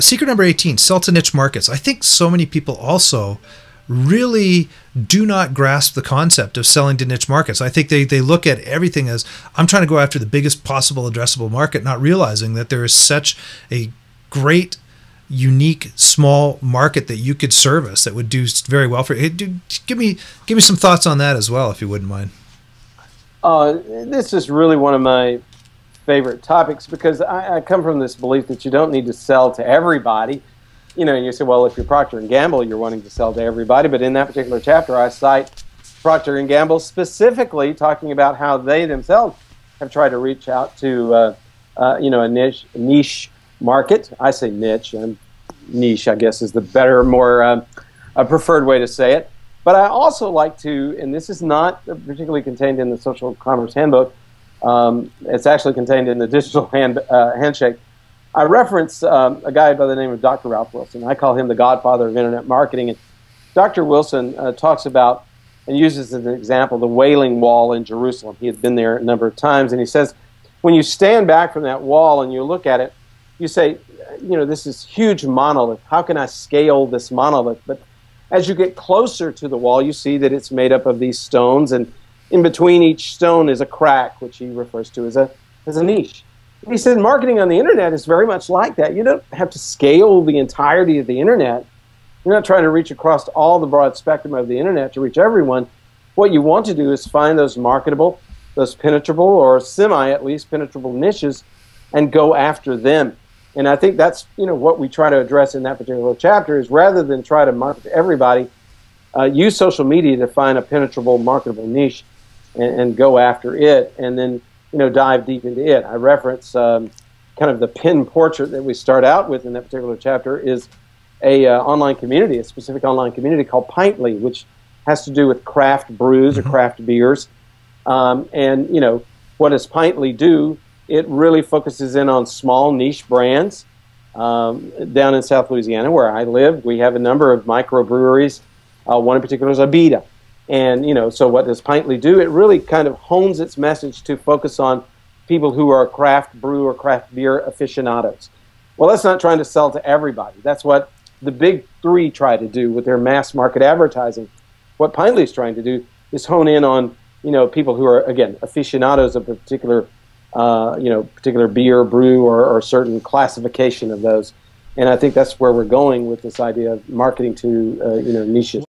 Secret number 18, sell to niche markets. I think so many people also really do not grasp the concept of selling to niche markets. I think they look at everything as, I'm trying to go after the biggest possible addressable market, not realizing that there is such a great, unique, small market that you could service that would do very well for you. Give me some thoughts on that as well, if you wouldn't mind. This is really one of my favorite topics, because I come from this belief that you don't need to sell to everybody. You know, and you say, well, if you're Procter & Gamble, you're wanting to sell to everybody. But in that particular chapter, I cite Procter & Gamble specifically talking about how they themselves have tried to reach out to, you know, a niche market. I say niche, and niche, I guess, is the better, more a preferred way to say it. But I also like to, and this is not particularly contained in the Social Commerce Handbook, it's actually contained in the Digital Handshake. I reference a guy by the name of Dr. Ralph Wilson. I call him the godfather of internet marketing. And Dr. Wilson talks about and uses as an example the Wailing Wall in Jerusalem. He had been there a number of times, and he says, when you stand back from that wall and you look at it, you say, you know, this is huge monolith. How can I scale this monolith? But as you get closer to the wall, you see that it's made up of these stones, and in between each stone is a crack, which he refers to as a niche. And he said marketing on the internet is very much like that. You don't have to scale the entirety of the internet. You're not trying to reach across all the broad spectrum of the internet to reach everyone. What you want to do is find those marketable, those penetrable, or semi at least penetrable niches, and go after them. And I think that's, you know, what we try to address in that particular chapter is, rather than try to market to everybody, use social media to find a penetrable, marketable niche and go after it, and then, you know, dive deep into it. I reference kind of the pin portrait that we start out with in that particular chapter is a online community, a specific online community called Pintly, which has to do with craft brews or craft beers. And, you know, what does Pintly do? It really focuses in on small niche brands. Down in South Louisiana, where I live, we have a number of microbreweries. One in particular is Abita. And, you know, so what does Pintly do? It really kind of hones its message to focus on people who are craft brew or craft beer aficionados. Well, that's not trying to sell to everybody. That's what the big three try to do with their mass market advertising. What Pintly is trying to do is hone in on, you know, people who are, again, aficionados of a particular, you know, particular beer, brew, or certain classification of those. And I think that's where we're going with this idea of marketing to, you know, niches.